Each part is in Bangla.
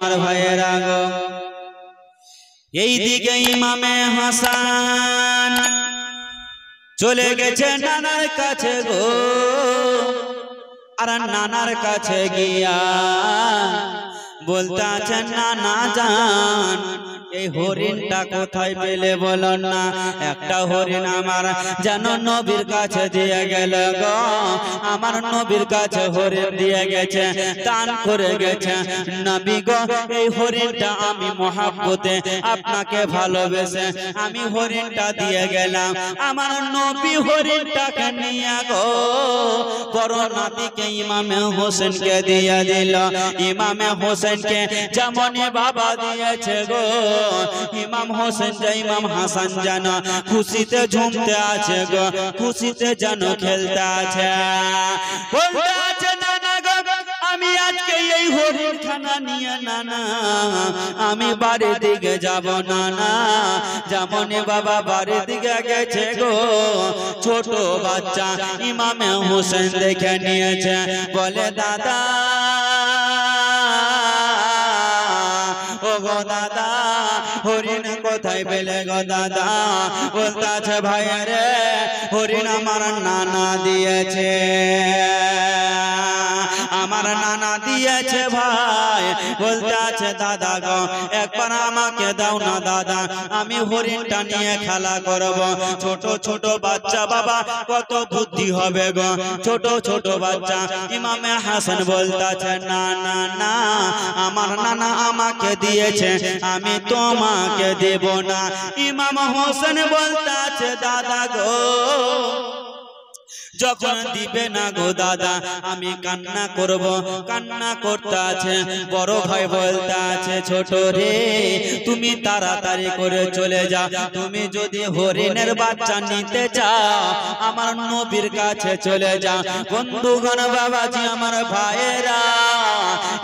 আমার ভাইয়েরা গো, এইদিকে ইমামে হাসান চলে গেছে নানার কাছে গো। আর নানার কাছে গিয়া বলতে আছে, নানা জান এই হরিণটা কোথায় পেলে বলো না। একটা হরিণ আমার যেন নবীর কাছে দিয়ে গেল গো। আমার নবীর কাছে হরিণ দিয়ে গেছে, দান করে গেছে নবী গো। এই হরিণটা আমি মহাব্বতে আপনাকে ভালোবেসে আমি হরিণটা দিয়ে গেলাম। আমার নবী হরিণটাকে নিয়ে গো বড় নাতিকে ইমামে হোসেনকে দিয়ে দিল। ইমামে হোসেনকে যেমনই বাবা দিয়েছে গো, ইমাম হোসেন যে ইমাম হাসান যেন খুশিতে ঝুমতে আছে গো, খুশিতে যেন খেলতে আছে। বলতে আছে, নানা গো আমি আজকে এই হরিণ খানা নিয়ে নানা আমি বাড়ির দিকে যাব নানা। যেমনই বাবা বাড়ির দিকে গেছে গো, ছোট বাচ্চা ইমামে হোসেন দেখে নিয়েছে। বলে, দাদা ও গো দাদা হরিণ কোথায় পেলে গো দাদা। বলতে আছে, ভাই রে হরিণ আমার নানা দিয়েছে, আমার নানা দিয়েছে ভাই। বলতে আছে, দাদা গো একবার আমাকে দাও না দাদা, আমি হরিণটা নিয়ে খেলা করব। ছোট ছোট বাচ্চা বাবা কত বুদ্ধি হবে গো, ছোট ছোট বাচ্চা। ইমামে হাসান বলতে আছে, না না না আমার নানা আমাকে দিয়েছে, আমি তোমাকে দেব না। ইমাম হোসেন বলতে আছে, দাদা গো যখন দিবে না গো দাদা আমি কান্না করব। কান্না করতে আছে। বড় ভাই বলতে আছে, ছোট রে তুমি তাড়াতাড়ি করে চলে যাও। তুমি যদি হরিণের বাচ্চা নিতে চাও আমার নবীর কাছে চলে যাও। বন্ধুগণ বাবাজি আমার ভাইয়েরা,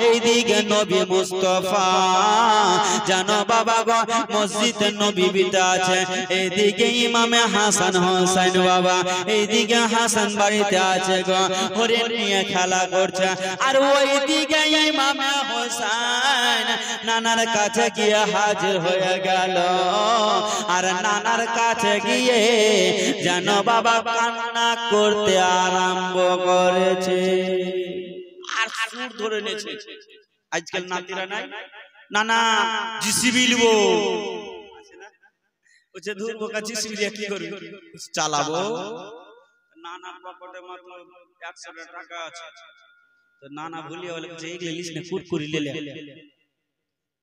এইদিকে নবী মুস্তাফা জানো বাবা গো মসজিদে নববীতে আছে। এইদিকে ইমামে হাসান হোসেন বাবা, এইদিকে হাসান বাড়িতে আছে গো, হরিণ নিয়ে খেলা করছে। আর ওইদিকে ইমামে হোসেন নানার কাছে গিয়ে হাজির হয়ে গেল। আর নানার কাছে গিয়ে যেন বাবা কান্না করতে আরম্ভ করেছে। আর সুর ধরে নেছে। আজকাল নাতিরা নাই, নানা জিসিবি লিবো বলছে, ধুর বোকা জিসিবি দিয়ে কি করবি, চালাবো। নানা পকেটে মাত্র 100 টাকা আছে, তো নানা ভুলিয়ে বলে এইগুলো লিস না, কুরকুরি লেলে।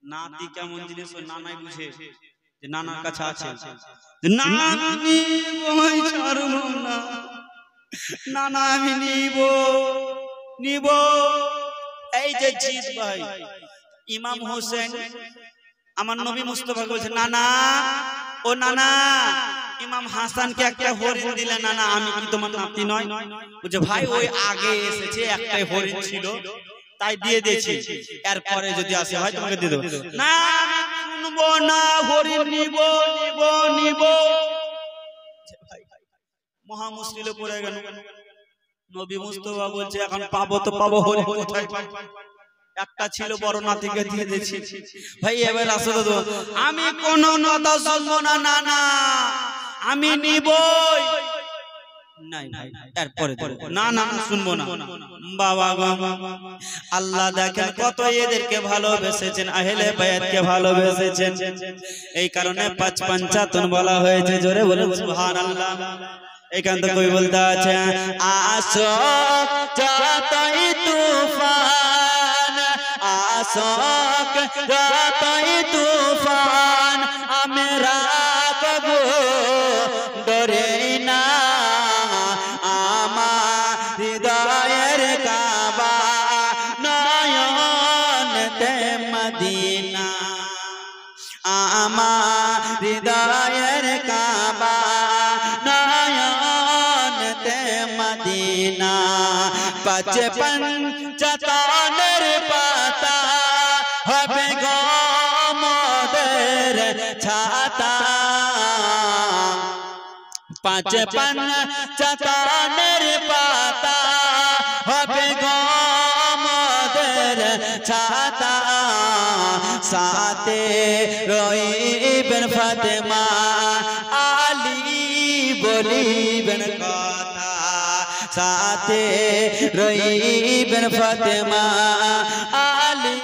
নাতি কেমন জিনিস ওই নানাই বুঝে যে নানার কাছে আছে। নানা আমি ওই ছাড়বো না, নানা আমি নিব। এই যে জিদ ভাই ইমাম হোসেন আমার নবী মুস্তাফা বলছে, নানা ও নানা ইমাম হাসানকে একটা হরিণ দিলে নানা আমি কি তোমার নাতি নয়? বলছে, ভাই ওই আগে এসেছে একটাই হরিণ ছিল তাই দিয়ে দিয়েছি, এরপরে যদি আসে হয় তোমাকে দিয়ে দেবো। না আমি শুনবো না, হরিণ নিব। মহা মুশকিলে পড়ে গেল। নবী মুস্তাফা বলছে, এখন পাবো তো পাবো, হরিণ কোথায় পাই? একটা ছিল বড় নাতিকে দিয়ে দিয়েছি। ভাই এবার আসো তো, আমি কোনো কথা শুনবো না নানা, আমি নিবই। নাই ভাই এরপরে না না শুনবো না। বাবা আল্লাহ দেখেন কত এদেরকে ভালোবেসেছেন, আহলে বায়াতকে ভালোবেসেছেন। এই কারণে 55 বলা হয়েছে। জোরে বলুন সুবহানাল্লাহ। এখান থেকে কই বলতে আছে, আসো যতই তুফান, আসক যতই তুফান, আমরা কবু ডরে না। আমার হৃদয়ের কাবা নয়নতে মদিনা, আমার হৃদয়ের কাবা নয়নতে মদিনা। 55 পাতা হবে গো মোদের ছাতা, 55 পাতা হবে গো মোদের ছাতা। সাথে রইবেন ফাতেমা আলী বলিবেন কথা সাথে রইবেন ফাতেমা আলী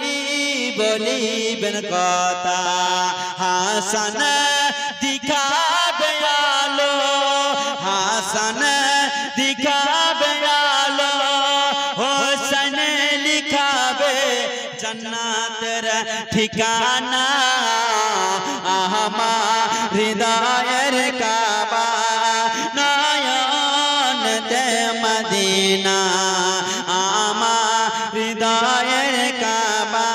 বলিবেন কথা হাসান দিখাবে আলো হাসান দিখাবে আলো হোসেন লিখাবে জান্নাতের ঠিকানা আমার হৃদয়ের কাবা নয়ন তে মদিনা আমার হৃদয়ের কাবা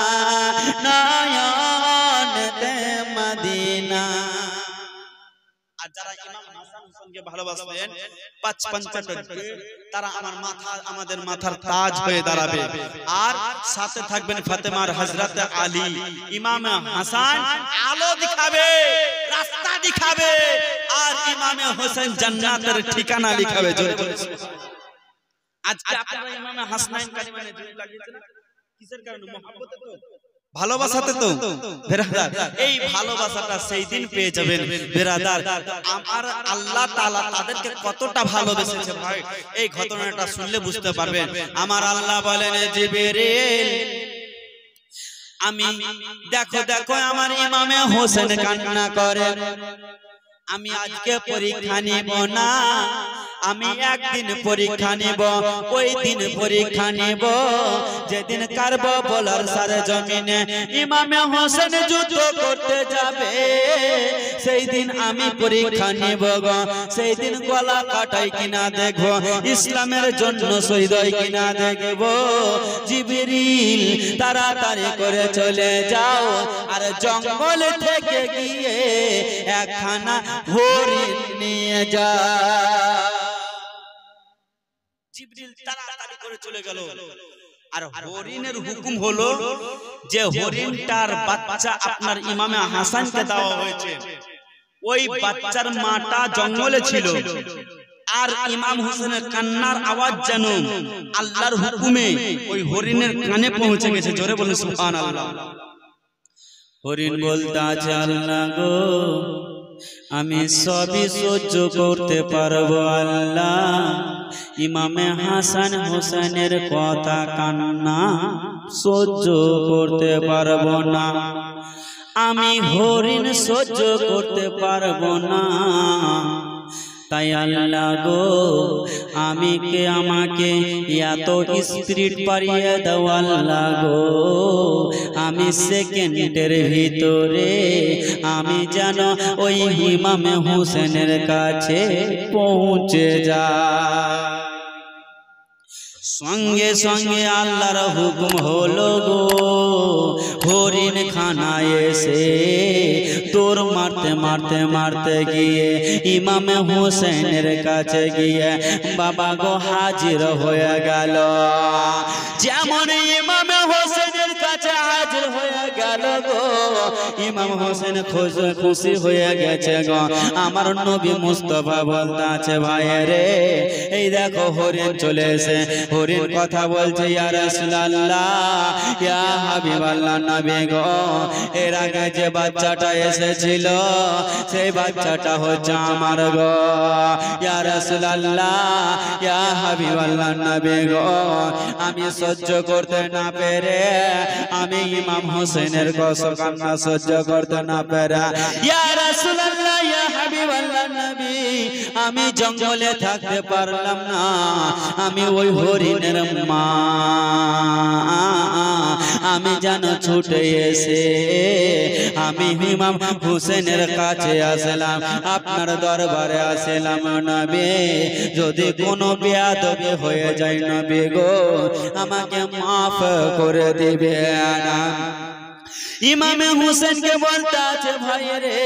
নয়ন তে মদিনা। আর যারা ইমাম হাসান হোসেনকে ভালোবাসবেন 55 তারা আমাদের মাথার তাজ হয়ে দাঁড়াবে। আর সাথে থাকবেন ফাতেমার হযরত আলী। ইমাম হাসান আলো দেখাবে, রাস্তা দেখাবে, আর ইমাম হোসেন জান্নাতের ঠিকানা লিখাবে। আজকে আপনারা ইমাম হাসানাইন কালিমানে জোর লাগিয়েছেন কিসের কারণে? মহব্বতে তো, ভালোবাসাতে তো বেরাদার। এই ভালোবাসাটা সেই দিন পেয়ে যাবেন বেরাদার। আমার আল্লাহ তাআলা তাদেরকে কতটা ভালোবেসেছে ভাই, এই ঘটনাটা শুনলে বুঝতে পারবেন। আমার আল্লাহ বলেন জিবরিল আমি দেখো দেখো আমার ইমামে হোসেন কান্না করে, আমি আজকে পরীক্ষা নিব না, আমি একদিন পরীক্ষা নিব, ওই দিন পরীক্ষা নিব যেদিন কারবালার সারে জমিনে ইমামে হোসেন যুদ্ধ করতে যাবে, সেই দিন আমি পরীক্ষা নিব গো। সেই দিন গলা কাটাই কিনা দেখবো, ইসলামের জন্য শহীদ হয় কিনা দেখব। জিবরিল তাড়াতাড়ি করে চলে যাও, আর জঙ্গল থেকে গিয়ে একখানা হরিণ নিয়ে যাও। জিবরিল তাড়াতাড়ি করে চলে গেল। আর হরিণের হুকুম হলো যে হরিণটার বাচ্চা আপনার ইমামে হাসানকে দেওয়া হয়েছে। ওই বাচ্চার মাটা জঙ্গলে ছিল, আর ইমাম হোসেনের কান্নার আওয়াজ যেন আল্লাহর হুকুমে ওই হরিণের কানে পৌঁছে গেছে। জোরে বলে সুবহানাল্লাহ। হরিণ বলতে আছে আল্লাহ গো আমি সবই সহ্য করতে পারবো আল্লাহ, ইমামে হাসান হোসেনের কথা কান্না সহ্য করতে পারবো না, আমি হরিণ সহ্য করতে পারবো না। তাই আল্লাহ গো আমাকে এত স্পিরিট পারিয়ে দাও আল্লাহ গো, আমি সেকেন্ডের ভিতরে আমি যেন ওই ইমামে হোসেনের কাছে পৌঁছে যাই। সঙ্গে সঙ্গে আল্লাহর হুকুম হলো গো, হরিণ খানায় এসে দৌড় মারতে মারতে মারতে গিয়ে ইমামে হোসেনের কাছে গিয়ে বাবা গো হাজির হয়ে গেল। যেমন ইমামে হোসেনের কাছে হাজির হয়ে গেল গো, ইমাম হোসেন খুশি হয়ে গেছে গো। আমার নবী মুস্তাফা বলতে আছে ভাই রে এই দেখো হরিণ চলে এসে, হরিণ কথা বলছে ইয়া রাসূলুল্লাহ ইয়া হাবিবাল্লাহ নবী গো, এর আগে যে বাচ্চাটা এসেছিল সেই বাচ্চাটা হচ্ছে আমার গো। ইয়া রাসূলুল্লাহ ইয়া হাবিবাল্লাহ নবী গো, আমি সহ্য করতে না পেরে আমি ইমাম হোসেনের কান্না সহ্য করতে না পেরে ইয়া রাসূলুল্লাহ ইয়া হাবিবাল্লাহ নবী আমি জঙ্গলে থাকতে পারলাম না, আমি ওই হরিণের মা আমি যেন ছুটে এসে আমি ইমাম হোসেনের কাছে আসলাম, আপনার দরবারে আসলাম নবী, যদি কোনো বেয়াদবি হয়ে যায় নবী গো আমাকে মাফ করে দিবেন। ইমামে হোসেনকে বলতে আছে ভাই রে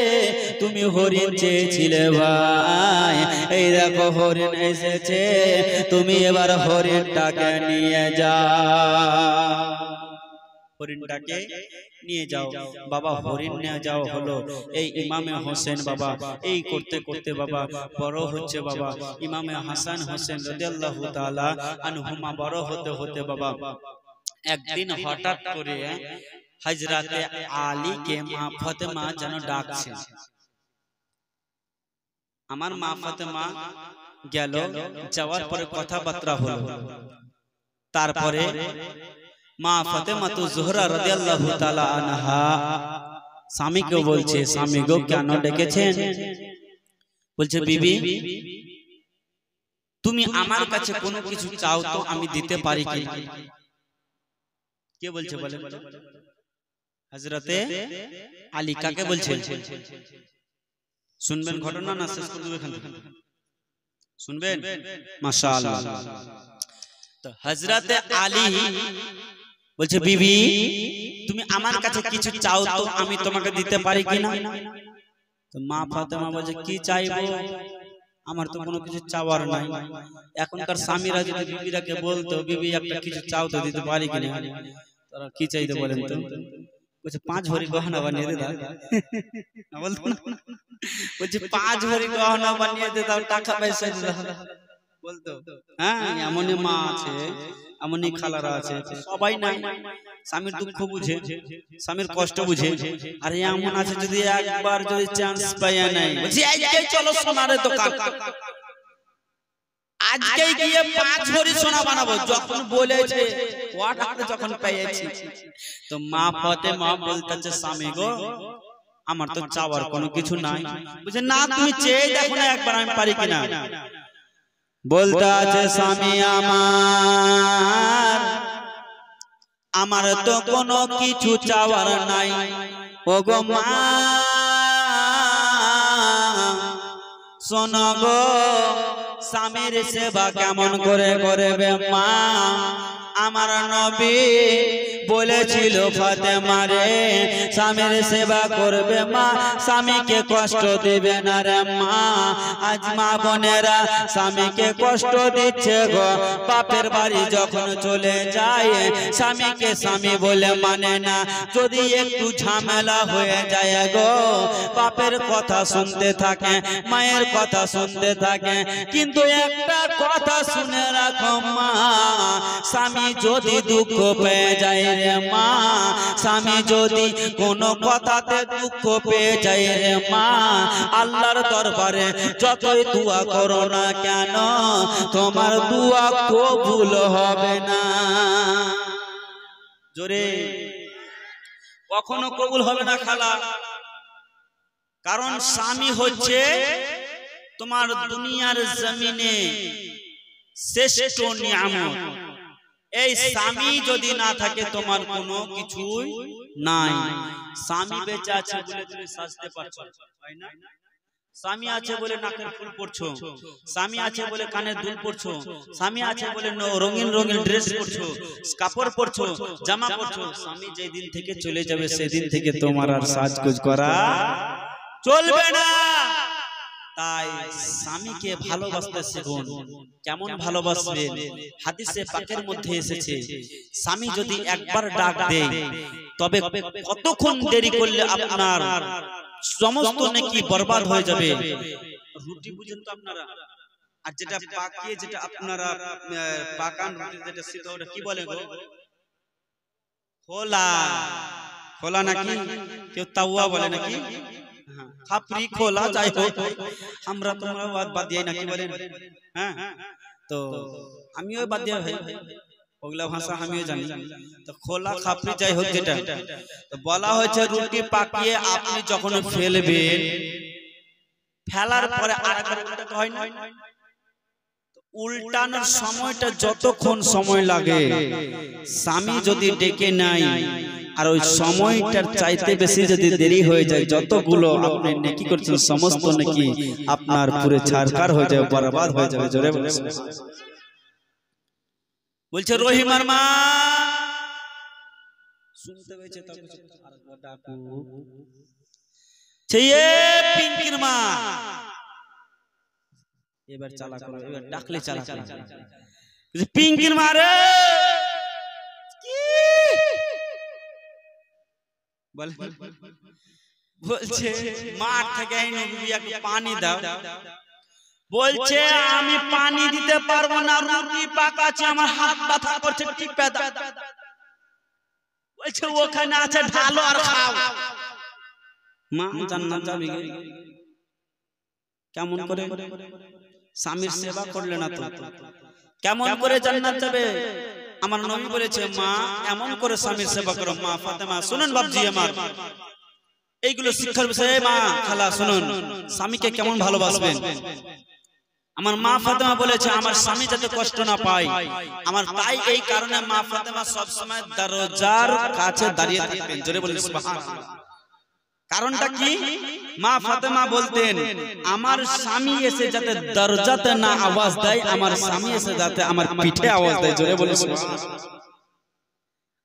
তুমি হরিণ চেয়েছিলে ভাই, এই দেখো হরিণ এসেছে, তুমি এবার হরিণটাকে নিয়ে যাও, হরিণটাকে নিয়ে যাও। বাবা হরিণ নিয়ে যাও হলো। এই ইমামে হোসেন বাবা এই করতে করতে বাবা বড় হচ্ছে বাবা। ইমামে হাসান হোসেন রাদিয়াল্লাহু তাআলা আনহুমা বড় হতে হতে বাবা একদিন হঠাৎ করে হযরতে আলী কে মা ফাতেমা যেন ডাকছে। আমার মা ফাতেমা গেল, যাওয়ার পরে কথাবার্তা হলো। তারপরে মা ফাতেমা তো জোহরা রাদিয়াল্লাহু তাআলা আনহা স্বামীকে বলছে, স্বামী গো কেন ডেকেছেন? বলছে বিবি তুমি আমার কাছে কোনো কিছু চাও তো আমি দিতে পারি কি? কে বলছে বলে? হযরতে আলী। কাকে বলছে? শুনবেন ঘটনা না শেষ করে দেব এখান থেকে? শুনবেন? মাশাআল্লাহ। তো হযরতে আলী বলছে বিবি তুমি আমার কাছে কিছু চাও তো আমি তোমাকে দিতে পারি কিনা? তো মা ফাতেমা বলছে কি চাইবো? আমার তো কোনো কিছু চাওয়ার নাই। এখনকার স্বামীরা যদি বিবিরাকে বলতো বিবি একটা কিছু চাও তো দিতে পারি কিনা, তারা কি চাইতে বলেন তো? বলছে 5 ভরি গহনা বানিয়ে দে দাও। না বলতো না, বলছে 5 ভরি গহনা বানিয়ে দে দাও, টাকা পয়সা দে দাও বলতো। হ্যাঁ এমনই মা আছে, এমনই খালারা আছে, সবাই নাই। স্বামীর দুঃখ বুঝে, স্বামীর কষ্ট বুঝে। আর এমন আছে যদি একবার যদি চান্স পায় নাই, বলছি আজকে চলো সোনার দোকান, আজকে গিয়ে 5 ভরি সোনা বানাবো। যখন বলেছে অর্ডার যখন পেয়েছি, তো মা ফাতেমা বলতেছে স্বামী গো আমার তো চাওয়ার কোনো কিছু নাই। বলছে না তুমি চেয়ে দেখো না একবার আমি পারি কিনা। বলতে আছে স্বামী আমার তো কোনো কিছু চাওয়ার নাই। ওগো মা শোনো গো স্বামীর সেবা কেমন করে করবে মা? আমার নবী বলেছিল ফাতেমা রে স্বামীর সেবা করবে মা, স্বামীকে কষ্ট দিবে না রে মা। আজ মা বোনেরা স্বামীকে কষ্ট দিচ্ছে গো। বাপের বাড়ি যখন চলে যায় স্বামীকে স্বামী বলে মানে না। যদি একটু ঝামেলা হয়ে যায় গো, বাপের কথা শুনতে থাকে, মায়ের কথা শুনতে থাকে। কিন্তু একটা কথা শুনে রাখো মা, স্বামী যদি দুঃখ পেয়ে যায় রে মা, স্বামী যদি কোনো কথাতে দুঃখ পেয়ে যায় রে মা, আল্লাহর দরবারে যতই দোয়া করো না কেন তোমার দোয়া কবুল হবে না। জোরে কখনো কবুল হবে না খালা। কারণ স্বামী হচ্ছে তোমার দুনিয়ার জমিনে শ্রেষ্ঠ নিয়ামত। এই স্বামী যদি না থাকে তোমার কোনো কিছুই নাই। স্বামী বেঁচে আছে বলে তুমি সাজতে পারছো, তাই না? স্বামী আছে বলে নাকের ফুল পরছো, স্বামী আছে বলে কানের দুল পরছো, স্বামী আছে বলে রঙিন রঙিন ড্রেস পরছো, কাপড় পরছো, জামা পরছো। স্বামী যেই দিন থেকে চলে যাবে সেদিন থেকে তোমার আর সাজগোজ করা চলবে না। তাই স্বামীকে ভালোবাসতে শিখুন। কেমন ভালোবাসবেন? হাদিসে পাকের মধ্যে এসেছে স্বামী যদি একবার ডাক দেয় তবে কতক্ষণ দেরি করলে আপনার সমস্ত নেকি বরবাদ হয়ে যাবে। রুটি বুঝেন তো আপনারা? আর যেটা পাকিয়ে যেটা আপনারা পাকান রুটি যেটা সিদ্ধ ওটা কি বলে গো? খোলা। খোলা নাকি কেউ তাওয়া বলে নাকি? খাপড়ি খোলা যাই হোক, আমরা তোমরা বাদ দিয়ে নাকি বলেন? হ্যাঁ তো আমিও বাদ দিয়ে ভাই, ওগুলা ভাষা আমিও জানি। তো খোলা খাপড়ি যাই হোক যেটা, তো বলা হয়েছে রুটি পাকিয়ে আপনি যখন ফেলবেন, ফেলার পরে আরেকবার উল্টাতে হয় না? উল্টানোর সময়টা যতক্ষণ সময় লাগে স্বামী যদি ডেকে নাই আর ওই সময়টার চাইতে বেশি যদি দেরি হয়ে যায়, যতগুলো আপনি নেকি করছেন সমস্ত নেকি আপনার পুরো ছারখার হয়ে যাবে, বরবাদ হয়ে যাবে। জোরে বলছে রহিমার মা শুনতে পেয়েছে তো ডাকু ছেয়ে পিঙ্কির মা এবার চালা করো, এবার ডাকলে চালা করো। পিঙ্কির মা রে বলছে মাঠ থেকে একটু পানি দাও। বলছে আমি পানি দিতে পারবো না, রুটি পাকাচ্ছে, আমার হাত ব্যথা করছে, টিপে দাও। বলছে ওখানে আছে ঢালো আর খাও। মা জান্নাত যাবে কেমন করে? স্বামীর সেবা করলে না তো কেমন করে জান্নাত যাবে? আমার নবী বলেছে মা এমন করে স্বামীর সেবা করো। মা ফাতেমা শুনুন বাপজি আমার, এইগুলো শিক্ষার বিষয়। মা খালা শুনুন, স্বামীকে কেমন ভালোবাসবেন। আমার মা ফাতেমা বলেছে আমার স্বামী যাতে কষ্ট না পায়, আমার তাই এই কারণে মা ফাতেমা সব সময় দরজার কাছে দাঁড়িয়ে থাকতেন। জোরে বলেন সুবহানাল্লাহ। কারণটা কি? মা ফাতেমা বলতেন আমার স্বামী এসে যাতে দরজাতে না আওয়াজ দেয়, আমার স্বামী এসে যাতে আমার পিঠে আওয়াজ দেয়। জোরে বলেন সুবহানাল্লাহ।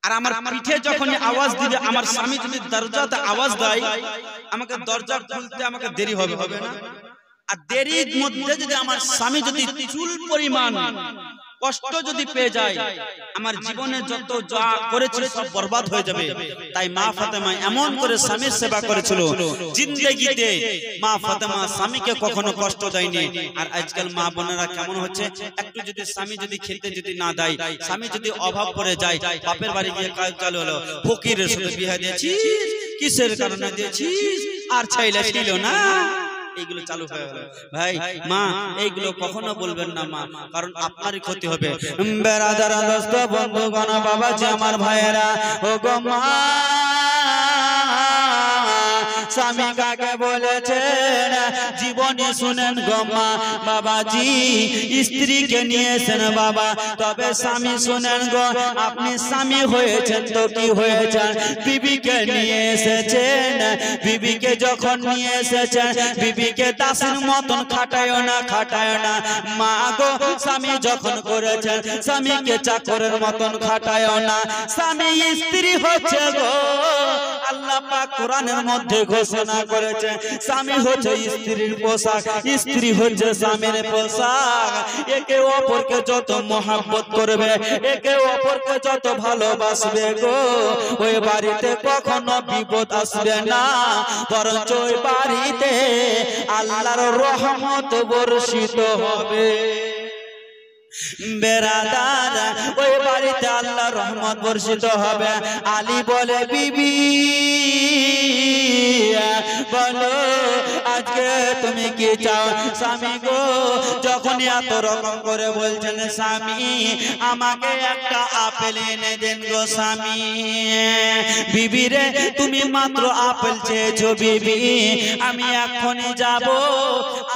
আর আমার পিঠে যখন আওয়াজ দিবে, আমার স্বামী যদি দরজাতে আওয়াজ দেয়, আমাকে দরজা খুলতে আমাকে দেরি হবে না। আর দেরির মধ্যে যদি আমার স্বামী যদি চুল পরিমাণ কষ্ট যদি পেয়ে যায়, আমার জীবনে যত যা করেছি সব বরবাদ হয়ে যাবে। তাই মা ফাতেমা এমন করে স্বামীর সেবা করেছিল, জিন্দেগিতে মা ফাতেমা স্বামীকে কখনো কষ্ট দেয়নি। আর আজকাল মা বোনেরা কেমন হচ্ছে, একটু যদি স্বামী যদি খেতে যদি না দেয়, স্বামী যদি অভাব পড়ে যায়, বাপের বাড়ি গিয়ে কাজ চালু হলো, ফকিরের সাথে বিয়ে দিয়েছিস, কিসের কারণে দিয়েছিস, আর চাইলে ছিল না, এইগুলো চালু হয়ে গেল। ভাই মা এইগুলো কখনো বলবেন না মা, কারণ আপনারই ক্ষতি হবে। বেরাদারা দোস্ত বন্ধুগণ বাবাজি আমার ভাইয়েরা, ও গো মা স্বামী কাকে বলেছেন জীবনে শুনেন গো মা বাবাজি, স্ত্রীকে নিয়েছেন বাবা, তবে স্বামী শুনেন গো, আপনি স্বামী হয়েছেন তো কি হয়েছেন, বিবিকে নিয়ে এসেছেন। বিবিকে যখন নিয়ে এসেছেন, বিবিকে দাসের মতন খাটায় না মা গো। স্বামী যখন করেছেন, স্বামীকে চাকরের মতন খাটায় না। স্বামী স্ত্রী হচ্ছে গো, আল্লাহ পাক কোরআনের মধ্যে ঘোষণা করেছে স্বামী হচ্ছে স্ত্রীর পোশাক, স্ত্রী হচ্ছে স্বামীর পোশাক। একে অপরকে যত মহব্বত করবে, একে অপরকে যত ভালোবাসবে গো, ওই বাড়িতে কখনো বিপদ আসবে না, বরঞ্চ ওই বাড়িতে আল্লাহর রহমত বর্ষিত হবে। বেরাদার ওই বাড়িতে আল্লাহর রহমত বর্ষিত হবে। আলী বলে বিবি বলো আজকে তুমি কি চাও? স্বামী গো যখন এত রকম করে বলছেন, স্বামী আমাকে একটা আপেল এনে দেন গো স্বামী। বিবি রে তুমি মাত্র আপেল চেয়েছো বিবি, আমি এখনই যাব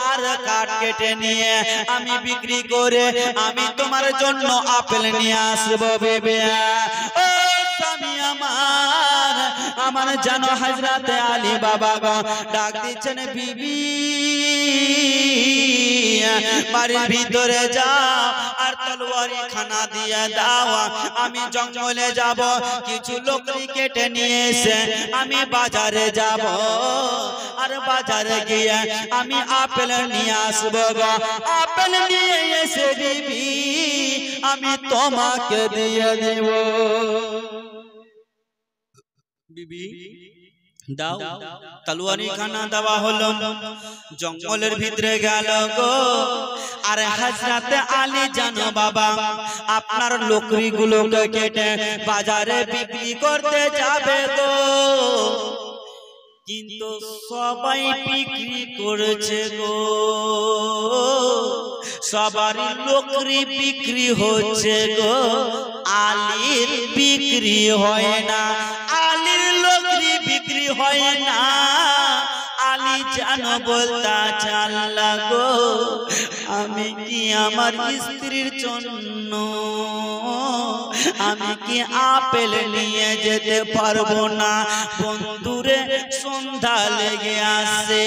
আর কাঠ কেটে নিয়ে আমি বিক্রি করে আমি তোমার জন্য আপেল নিয়ে আসবো বিবি। ও স্বামী আমার জানো হযরতে আলী বাবা গো ডাক দিচ্ছেন, বিবি বাড়ির ভিতরে যাও আর তলোয়ারি খানা দিয়ে দাও, আমি জঙ্গলে যাব, কিছু লোকরি কেটে নিয়ে এসে আমি বাজারে যাব, আর বাজারে গিয়ে আমি আপেল নিয়ে আসবো গো। আপেল নিয়ে এসে বিবি আমি তোমাকে দিয়ে দেব। বিবি দাও, তলোয়ারি খানা দেওয়া হলো, জঙ্গলের ভিতরে গেল গো। আর হযরতে আলী জানো বাবা আপনার লোকরি গুলোকে কেটে বাজারে বিক্রি করতে যাবে গো, কিন্তু সবাই বিক্রি করেছে গো, সবারই লোকরি বিক্রি হচ্ছে গো, আলীর বিক্রি হয় না, আলীর লোকরি বিক্রি হয় না। আলী জানো বলতা আল্লাহ গো আমি কি আমার স্ত্রীর জন্য আমি কি আপেল নিয়ে যেতে পারবো না? বন্ধুরে সন্ধ্যা লেগে আসে,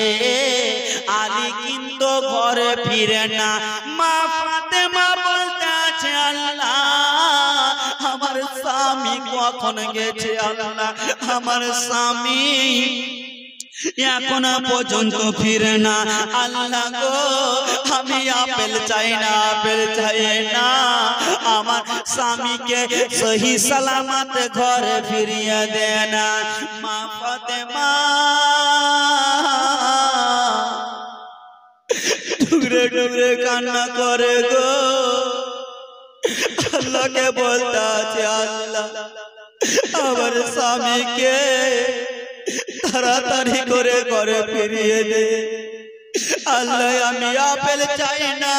আলী কিন্তু ঘরে ফিরে না। মা ফাতেমা বলতে আছে আল্লাহ আমার স্বামী কখন গেছে? আল্লাহ আমার স্বামী এখনো পর্যন্ত ফিরে না। আল্লাহ গো আমি আপেল চাই না, আপেল চাই না, আমার স্বামীকে সহি সালামত ঘরে ফিরিয়ে দে না। মা ফাতেমা টুকরে টুকরে কান্না করে গো, আল্লাহকে বলতে আছে আল্লাহ আমার স্বামীকে তাড়াতাড়ি করে ঘরে ফিরিয়ে দে। আল্লাহ আমি আপেল চাই না,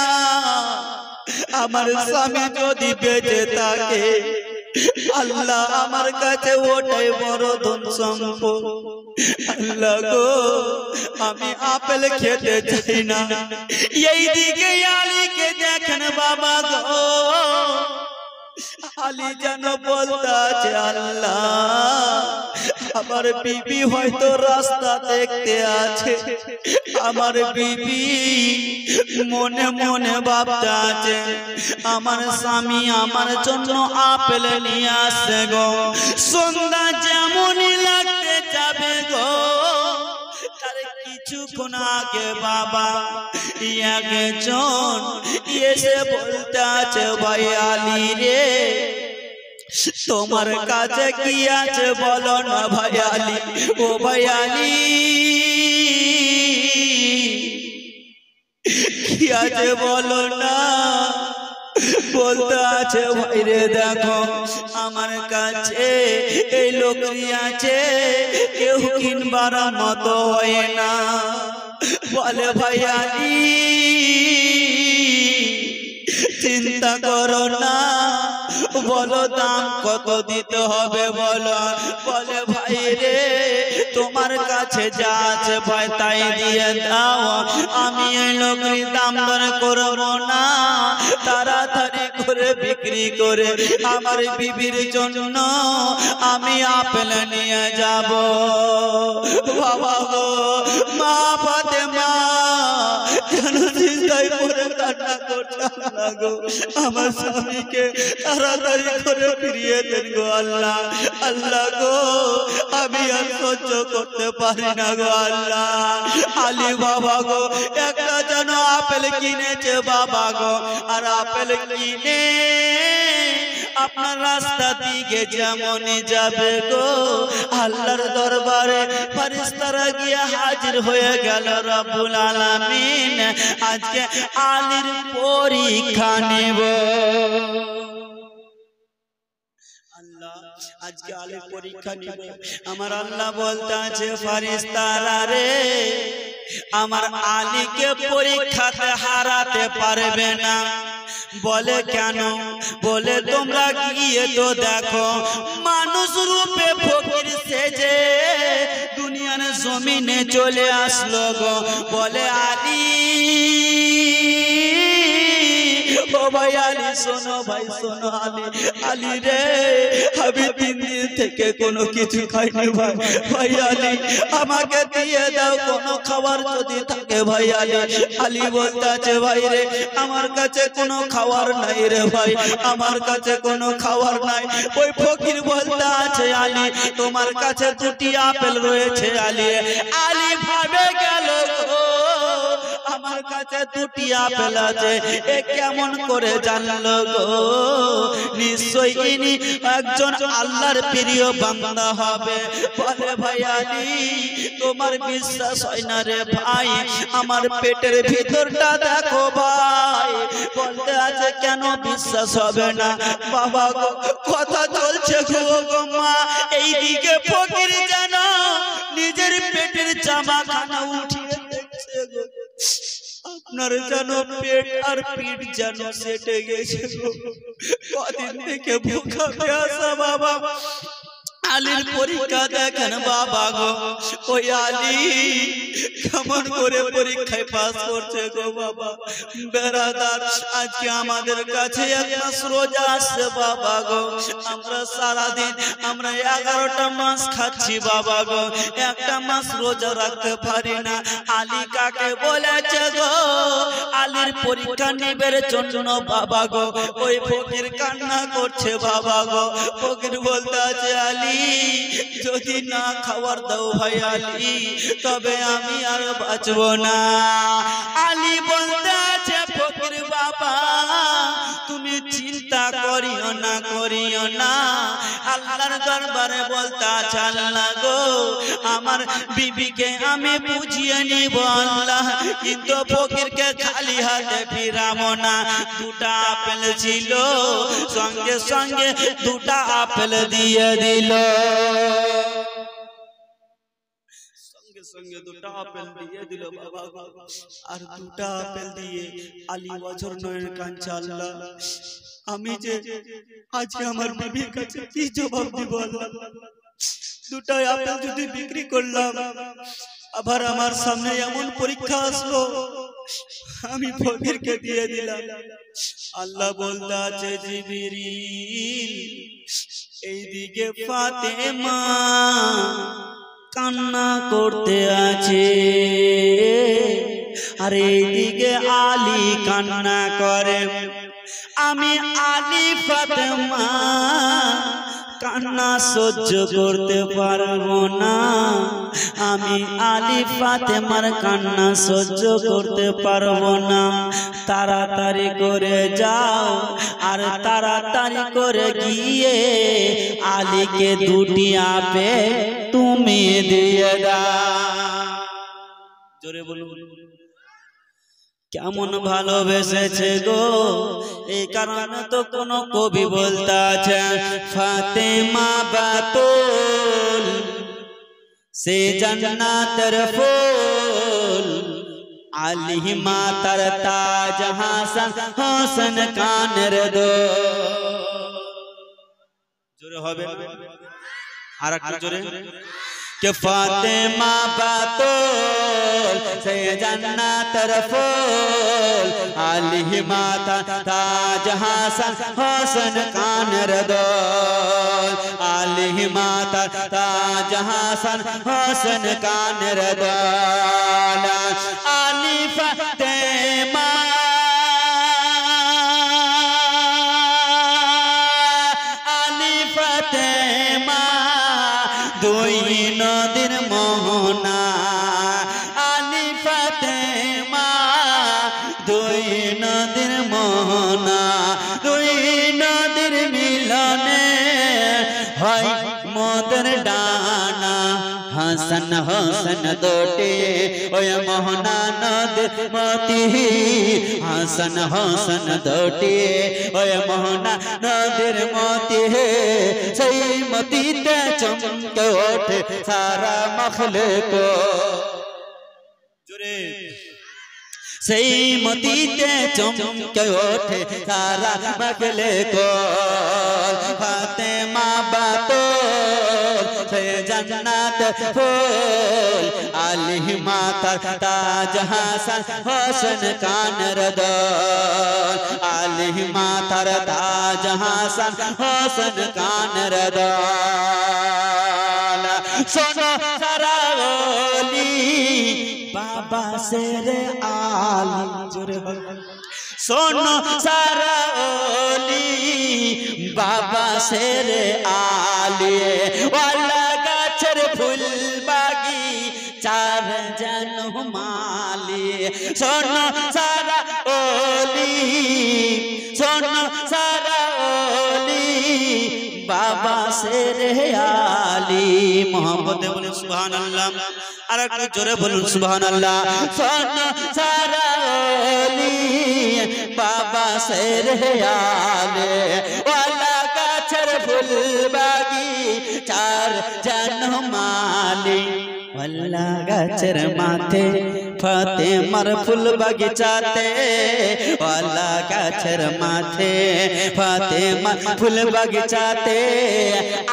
আমার স্বামী যদি বেঁচে থাকে আল্লাহ আমার কাছে ওটাই বড় ধন সম্পদ। আল্লাহ গো আমি আপেল খেতে চাই না। এইদিকে আলীকে দেখেন বাবা গো, আলী যেন বলতে আছে আল্লাহ আমার বিবি হয়তো রাস্তা দেখতে আছে, আমার বিবি মনে মনে ভাবতে আছে আমার স্বামী আমার জন্য আপেল নিয়ে আসে গো। সন্ধ্যা যেমনই লাগতে যাবে গো, তার কিছুক্ষণ আগে বাবা একজন এসে বলতে আছে ভাই আলী রে তোমার কাছে কি আছে বলো না ভাই আলী। ও ভাই আলী কি আছে বলো না। বলতে আছে ভাই রে দেখো আমার কাছে এই লোকরি আছে কেউ কিনবার মতো হয় না। বলে ভাই আলী চিন্তা করো না, বলো দাম কত দিতে হবে বলো। বলে ভাই রে তোমার কাছে যা আছে ভাই তাই দিয়ে দাও, আমি এই লোকরি দাম দর করবো না, তাড়াতাড়ি করে বিক্রি করে আমার বিবির জন্য আমি আপেল নিয়ে যাব। বাবা গো মা ফাতেমা কেন চিন্তায় পড়ে কান্না করছে আল্লাহ গো আমার স্বামীকে তাড়াতাড়ি করে ফিরিয়ে দেন গো আল্লাহ। আল্লাহ গো আমি আর সহ্য করতে পারি না গো আল্লাহ। আলী বাবা গো একটা যেন আপেল কিনেছে বাবা গো, আর আপেল কিনে আপনার রাস্তা দিকে যেমন যাবে গো আল্লাহর দরবারে ফেরেশতারা গিয়ে হাজির হয়ে গেল। রব্বুল আলামিন আজকে আলীর পরীক্ষা নেব। আল্লাহ আজকে আলীর পরীক্ষা নিব। আমার আল্লাহ বলতে আছে ফেরেশতারা রে আমার আলীকে পরীক্ষাতে হারাতে পারবে না। বলে কেন? বলে তোমরা গিয়ে তো দেখো মানুষ রূপে ফকির সেজে দুনিয়ার জমিনে চলে আসলো গো। বলে আলী ও ভাই আলী শোনো ভাই শোনো আলী, আলী রে আমি 3 দিন থেকে কোনো কিছু খাইনি ভাই, ভাই আলী আমাকে দিয়ে দাও কোনো খাবার যদি থাকে ভাই আলী। আলী বলতে আছে ভাই রে আমার কাছে কোনো খাবার নাই রে ভাই, আমার কাছে কোনো খাবার নাই। ওই ফকির বলতে আছে আলী তোমার কাছে 2টি আপেল রয়েছে আলী। আলী ভাবে গেল গো আমার কাছে 2টি আপেল আছে, এ কেমন করে জানলো গো? নিশ্চয়ই ইনি একজন আল্লাহর প্রিয় বান্দা হবে। বলে ভাই আলী তোমার বিশ্বাস হয় না রে ভাই, আমার পেটের ভিতরটা দেখো ভাই। বলতে আছে কেন বিশ্বাস হবে না? বাবা গো কথা চলছে গো মা, এইদিকে ফকির যেন নিজের পেটের জামাখানা উঠিয়ে দেখছে গো। আপনার যেন পেট আর পিঠ যেন সেটে গেছে গো, কদিন থেকে ভুখা প্যাসা বাবা। আলীর পরীক্ষা দেখেন বাবা গো, ওই আলী কেমন করে পরীক্ষায় পাস করছে গো বাবা। বেরাদার আজকে আমাদের কাছে 1 মাস রোজা আসছে বাবা গো, আমরা সারাদিন আমরা 11টা মাস খাচ্ছি বাবা গো, 1টা মাস রোজা রাখতে পারি না। আলী কাকে বলেছে গো আলীর পরীক্ষা নিবের জন্য বাবা গো। ওই ফকির কান্না করছে বাবা গো। ফকির বলতে আছে আলী যদি না খাবার দাও ভাই আলী তবে আমি আর বাঁচব না। আলী বলতে আছে ফকির বাবা তুমি চিন্তা করিও না আল্লাহর দরবারে বলতে আল্লাহ গো আমার বিবিকে আমি বুঝিয়ে নিব আল্লাহ কিন্তু ফকিরকে খালি হাতে ফিরাবো না দুটা আপেল ছিল সঙ্গে সঙ্গে দুটা আপেল দিয়ে দিল সঙ্গে দুটা আপেল দিয়ে দিল বাবা আর দুটা আপেল দিয়ে আলী ওয়াজর নয়ের কাঞ্চা আল্লাহ আমি যে আজকে আমার বিবির কাছে কি জবাব দিব আল্লাহ দুটা আপেল যদি বিক্রি করলাম আবার আমার সামনে এমন পরীক্ষা আসলো আমি ফকিরকে দিয়ে দিলাম আল্লাহ বলতে আছে জিবরিল এইদিকে ফাতেমা কান্না করতে আছে আর এইদিকে আলী কান্না করে আমি আলী ফাতেমা কান্না সহ্য করতে পারবো না আমি আলী ফাতেমার কান্না সহ্য করতে পারবো না তাড়াতাড়ি করে যাও আর তাড়াতাড়ি করে গিয়ে আলীকে দুটি আপেল তুমি দিয়ে দাও জোরে বলুন কেমন ভালোবেসেছে গো এই কারণে তো কোন কবি বলতে আছে ফাতেমা বাতুল সে জান্নাতের ফুল আলী মাতার তাজ হাসান হোসেন কানের দো জোরে হবে আর একটু জোরে کہ فاطمہ باتول سے جنت رفول علی ماتا تاج حسن حسن کان ردول علی ماتا تاج حسن حسن کان ردول علی فاطمہ علی فاطمہ দুই নদীর মোহনা আলী ফাতেমা দুই নদীর মোহনা দুই নদীর মিলনে হয় মোদের ডানা হাসান হোসেন দুটি ওই মোহনা নদীর মতি হাসান হোসেন দুটি ওই মোহনা নদীর মতি সেই মতিতে চমকে ওঠে সারা মখলুক জোরে সেই মতিতে চমকে ওঠে সারা মখলুক ফাতেমা বাতুল সে জান্নাত ফুল আলী মাতা তাজ হাসান হোসেন কানের দোল আলী মাতার তাজ হাসান হোসেন কানের দোল শোনো সারা ওলি বাবা শেরে আলী জোরে শোনো সারা ওলি বাবা শেরে আলী ওয়ালা গাছের ফুল বাগি চার জন মালি শোনো সারা ওলি শোনো সারা ওলি বাবা শেরে আলী মোহাম্মদ বলুন সুবহানাল্লাহ আর একটু জোরে বলুন সুবহানাল্লাহ শোনো সারা ওলি বাবা শেরে আলী ওয়ালা গাছের ফুল বাগি চার জন মালি ওয়ালা গাছের মাথে ফাতেমার ফুল বাগিচাতে ওয়ালা গাছের মাথে ফাতেমার ফুল বাগিচাতে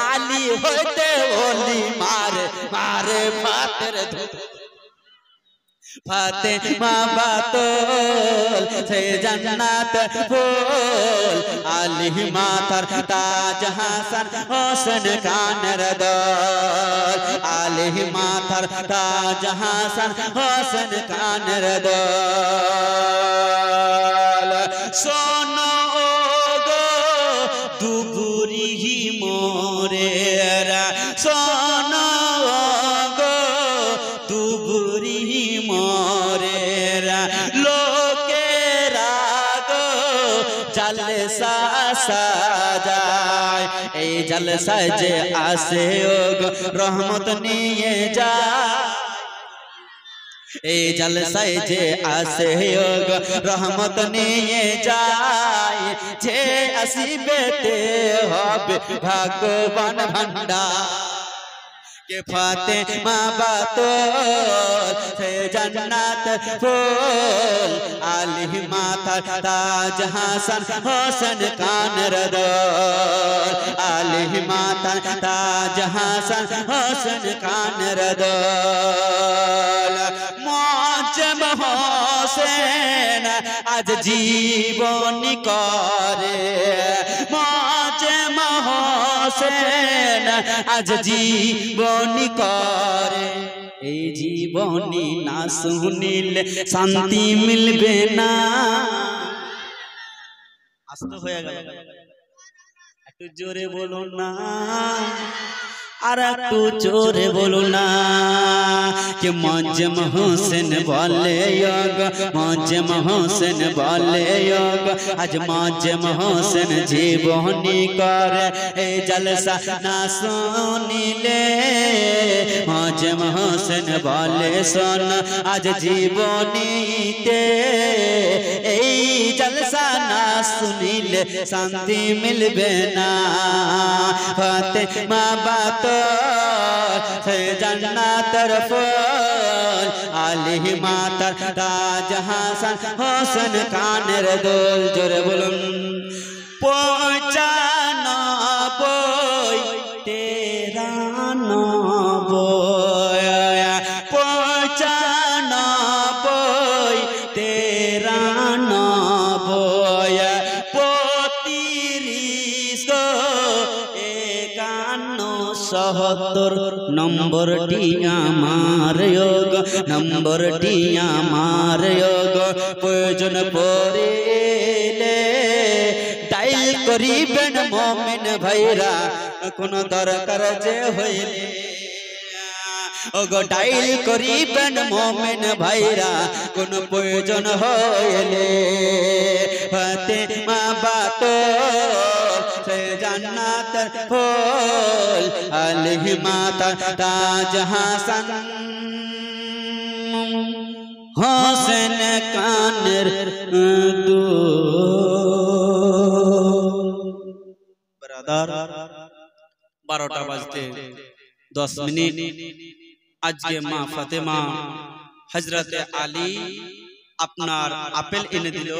আলী হইতে ওলি মারে মারে ফাতের ফাতেমা বাতুল সে জান্নাত ফুল আলী মাতার তাজ হাসান হোসেন কানের দোল আলী মাতার তাজ হাসান হোসেন কানের দোল শোনো গো দুবুরি মোরেরা শোনো গো দুবুরি মোরেরা লোকেরা গো জালসা এই জলসায় যে আসে ওগো রহমত নিয়ে যায় এই জলসায় যে আসে ওগো রহমত নিয়ে যায় যে আসিবেতে হবে ভগবান ভান্ডার के फातिमा बातोल से जन्नत फूल आली माता ताज हसन हुसैन कान रदोल आली माता ताज हसन हुसैन कान रदोल मोजम हुसैन आज जीवनी करे मोजम हुसैन आज জীবনী করে এই জীবনী না শুনিলে শান্তি মিলবে না আস্তে হয়ে গেল একটু জোরে বলো না আর একটু জোরে বলো না कि मौजम हुसैन बोले योग मौजम हुसैन बोले योग आज मौजम हुसैन जीवनी कर ए जलसा ना सुनिले मौजम हुसैन बोले सुन आज जीवनीते ए जलसा ना सुनिले शांति मिलबे ना फातिमा बात से जन्नतर फूल आली माता ताज हसन हुसैन कानेर दोल जोरे बोलुन पहुंचाना बोई तेरा नबोय पहुंचाना बोई तेरा नबोय पोतिरिसो 71 নম্বরটি আমার যোগ নম্বরটি আমার যোগ প্রয়োজন পড়িলে ডাইল করিবেন মুমিন ভাইরা কোন দরকার যে হইলে ওগো ডাইল করিবেন মুমিন ভাইরা কোন প্রয়োজন হইলে ফাতিমা বাতোল से जन्नत फूल आली माता ताज हसन हुसैन कानेर ब्रदर 12টা বাজতে 10 মিনিট আজকে মা ফাতেমা হযরতে আলী আপনার আপেল এনে দিল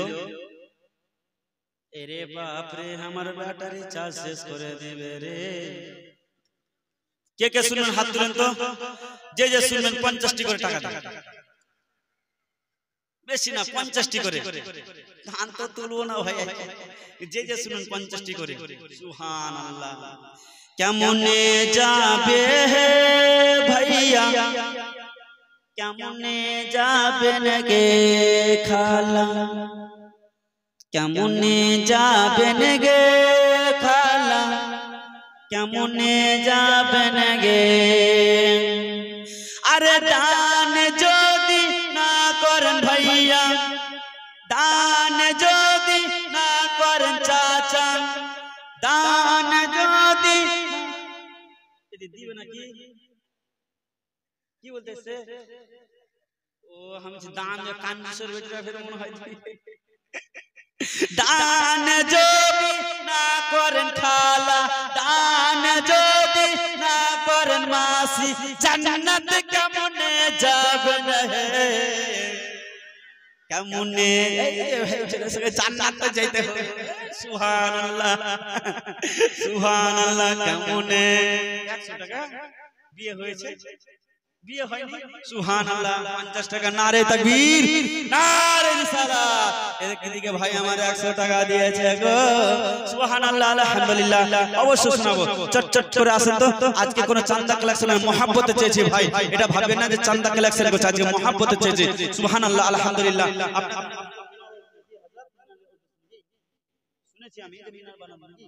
এরে বাপ রে আমার ব্যাটারি চার্জ শেষ করে দিবে রে কে কে শুনবেন হাত তুলেন তো যে যে শুনবেন 50টি করে টাকা দেন বেশি না 50টি করে ধান তো তুলবো না ভাই যে যে শুনবেন 50টি করে সুবহানাল্লাহ কেমনে যাবে ভাইয়া কেমনে যাবেন গে খালা কেমনে যাবেন গে খালা কেমনে যাবেন গে আরে দান যদি না করেন ভাইয়া দান যদি না করেন চাচা দান যদি দিবে নাকি কি বলতেছে ও আমি দান কাঞ্জেশ্বর বেটা ফের মনে হয় দান যদি না করেন খালা দান যদি না করেন মাসি জান্নাত কেমনে যাবেন হে কেমনে জান্নাতে যাইতে হবে সুবহানাল্লাহ সুবহানাল্লাহ কেমনে 100 টাকা বিয়ে হয়েছে বিয়ে হয়নি সুবহানাল্লাহ 50 টাকা নারে তাকবীর নারে রিসালাত এদিকে ভাই আমার 100 টাকা দিয়েছে গো সুবহানাল্লাহ আলহামদুলিল্লাহ অবশ্যই শোনাবো চটচট করে আসেন তো আজকে কোন চাঁদা কালেকশন মোহাব্বতে চেয়েছি ভাই এটা ভাববেন না যে চাঁদা কালেকশন করছে আজকে মোহাব্বতে চেয়েছি সুবহানাল্লাহ আলহামদুলিল্লাহ শুনেছি আমি যে মিনার বানাবো নাকি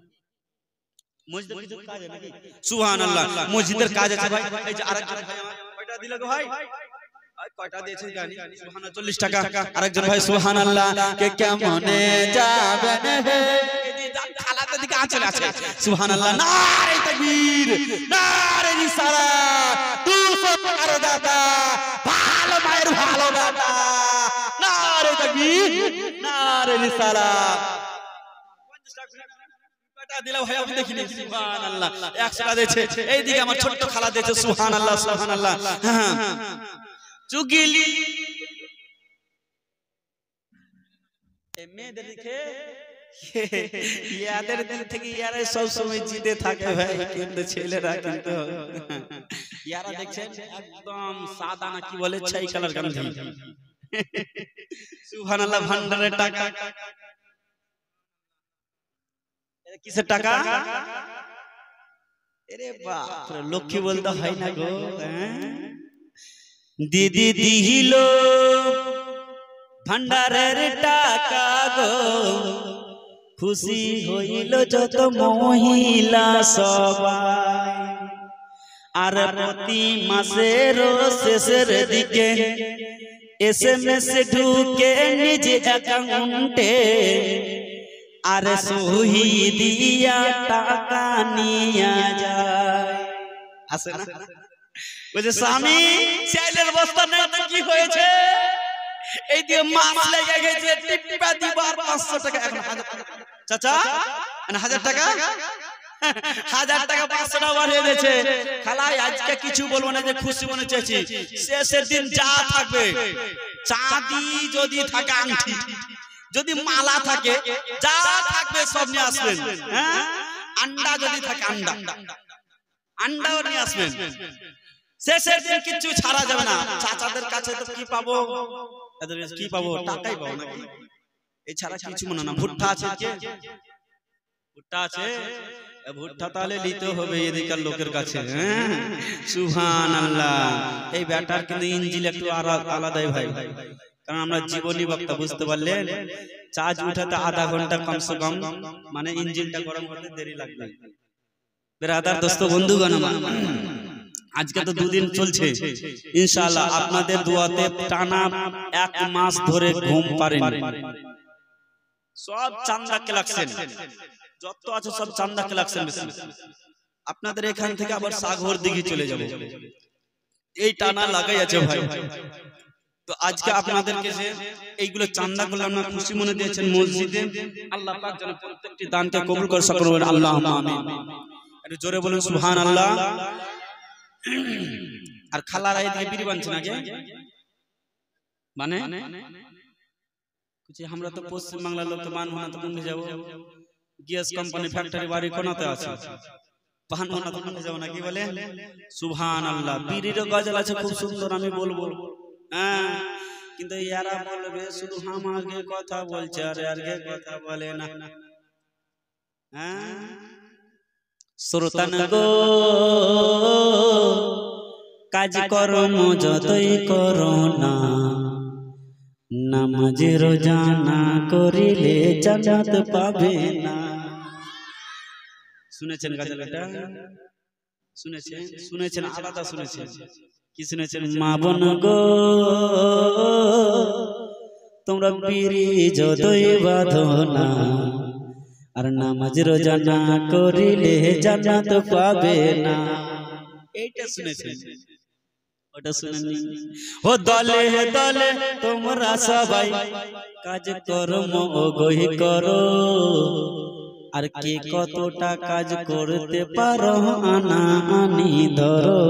মসজিদের কাজ নাকি সুবহানাল্লাহ মসজিদের কাজ আছে ভাই এই যে আরেকজন ভাই আমার কয়টা দিল গো ভাই কয়টা দিয়েছে জানি? সুবহানাল্লাহ 40 টাকা। আরেকজন ভাই সুবহানাল্লাহ কে কেমনে যাবেন হে, খালাতে দিকে চলে আছে। সুবহানাল্লাহ, নারে তাকবীর, নারে রিসালাত, 200 টাকার দাতা, ভালো মায়ের ভালো দাতা, নারে তাকবীর, নারে রিসালাত। 50 টাকা কয়টা দিলা ভাই আপনি দেখিনি? সুবহানাল্লাহ 100 টাকা দিয়েছে। এইদিকে আমার ছোট্ট খালা দিয়েছে। সুবহানাল্লাহ, সুবহানাল্লাহ। হ্যাঁ, চুগিলি মেয়েদের দিকে ইয়াদের দিক থেকে ইয়ারাই সব সময় জিতে থাকে ভাই, কিন্তু ছেলেরা কিন্তু ইয়ারা দেখছেন একদম সাদা না কি বলে ছাই কালার গান্ধী। সুবহানাল্লাহ, ভান্ডারের টাকা। কিসের টাকা? আরে বাপ রে, লক্ষ্মী বলতে হয় না গো। দিদি দিহিল ভান্ডারের টাকা গো, খুশি হইল যত মহিলা সবাই। আর প্রতি মাসের শেষের দিকে SMS ঢুকে নিজ অ্যাকাউন্টে, আর সহি দিয়া টাকা নিয়া যায়। আছে না? বলছে স্বামী চাইলের বস্তা নেই তো কি হয়েছে, এই দিয়ে মাছ লেগে গেছে, টিপটিপা দিবার 500 টাকা। এখন চাচা 1000 টাকা, 1000 টাকা 500 টাকা বাড়িয়ে দিয়েছে। খালাই আজকে কিছু বলবো না, যে খুশি মনে চেয়েছি। শেষের দিন যা থাকবে, চাঁদি যদি থাকে, আংটি যদি মালা থাকে, যা থাকবে সব নিয়ে আসবেন। হ্যাঁ, আন্ডা যদি থাকে, আন্ডাও নিয়ে আসবেন। শেষের দিন কিছু ছাড়া যাবে না। চাচাদের কাছে তো কি পাবো, এদের কি পাবো? টাকাই পাবো নাকি? এছাড়া কিছু মনে না। ভুট্টা আছে, ভুট্টা আছে, ভুট্টা তাহলে নিতে হবে এদিকার লোকের কাছে। সুবহানাল্লাহ। এই ব্যাটার কিন্তু ইঞ্জিল একটু আলাদাই ভাই, কারণ আমরা জীবনী বক্তা, বুঝতে পারলেন? চার্জ উঠাতে আধা ঘন্টা কমসে কম, মানে ইঞ্জিনটা গরম করতে দেরি লাগবে। বেরাদার দোস্ত বন্ধুগণ, আজকে তো 2 দিন চলছে, ইনশাআল্লাহ আপনাদের দোয়াতে টানা 1 মাস ধরে ঘুম পারেন। সব চান্দা কালেকশন যত আছে সব চান্দা কালেকশন। আপনাদের এখান থেকে আবার সাগর দিকে চলে যাব, এই টানা লাগাই আছে ভাই। তো আজকে আপনাদেরকে যে এইগুলো চান্দা করলাম, না খুশি মনে দিয়েছেন মসজিদে, আল্লাহ পাক যেন প্রত্যেকটি দানকে কবুল করে সকলের আল্লাহুম্মা আমিন। একটু জোরে বলুন সুবহানাল্লাহ। আর খালারা এদিকে বিড়ি বানছে না কে? মানে আমরা তো পশ্চিম বাংলার লোক, তো মানব না, তো কোনদিকে যাবো? গ্যাস কোম্পানি ফ্যাক্টরি বাড়ি কোনাতে আছে, বানবো না তো কোনদিকে যাবো না? কি বলে? সুবহানাল্লাহ। বিড়ির গজল আছে খুব সুন্দর, আমি বলবো। হ্যাঁ, কিন্তু এরা বলবে শুধু আমাকে কথা বলছে, আর আরকে কথা বলে না। হ্যাঁ, শ্রোতান গো, কাজ কর্ম যতই করো না, নামাজ রোজা না করিলে জান্নাত পাবে না। শুনেছেন গজলটা? শুনেছেন আলাদা শুনেছেন? কি শুনেছেন? মা বোন গো, তোমরা বিড়ি যতই বাঁধো না, আর নামাজ রোজা না করিলে জান্নাত পাবে না। এইটা শুনেছেন? ওটা শুনেননি? ও দলে দলে তোমরা সবাই কাজ কর্ম গহি করো, আর কে কতটা কাজ করতে পারো, আনা আনি ধরো,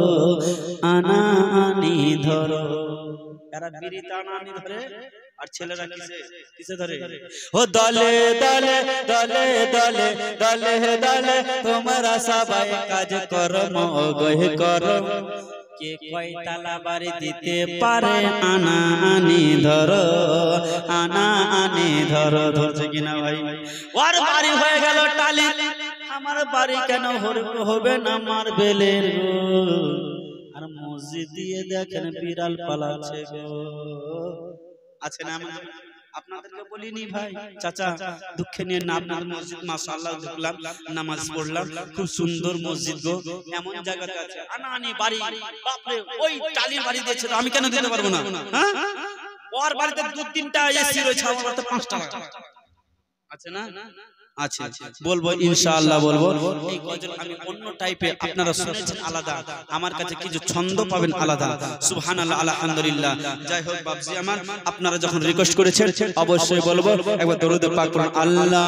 আনা আনি ধরো। এরা বিড়ি টানা আনি ধরে, আর ছেলেরা কিসে ধরে? ও দলে দলে দলে দলে দলে দলে তোমরা সবাই কাজ কর্ম গহি করো, কে কয়তালা বাড়ি দিতে পারে, আনা আনি ধরো, আনা আনি ধরো। ধরছে কিনা ভাই? ওর বাড়ি হয়ে গেল টালি, আমার বাড়ি কেন হবে না মার্বেলের গো? আর মসজিদ দিয়ে দেখেন বিড়াল পালাচ্ছে গো। আছে না? আপনাদেরকে বলিনি ভাই চাচা দুঃখে নিয়ে না আপনাদের মসজিদ মাশাআল্লাহ ঢুকলাম নামাজ পড়লাম খুব সুন্দর মসজিদ গো এমন জায়গাতে আছে আনানি বাড়ি বাপরে ওই টালির বাড়ি দিয়েছে তো আমি কেন দিতে পারবো না হ্যাঁ ওর বাড়িতে দু তিনটা এসি রয়েছে আমার বাড়িতে 5টা আছে না আচ্ছা বলবো ইনশাআল্লাহ বলবো এই গজল আমি অন্য টাইপে আপনারা শুনেছেন আলাদা আমার কাছে কিছু ছন্দ পাবেন আলাদা সুবহানাল্লাহ আলহামদুলিল্লাহ যাই হোক বাবজি আমার আপনারা যখন রিকোয়েস্ট করেছেন অবশ্যই বলবো একবার দরুদ পাক পড়ুন আল্লাহ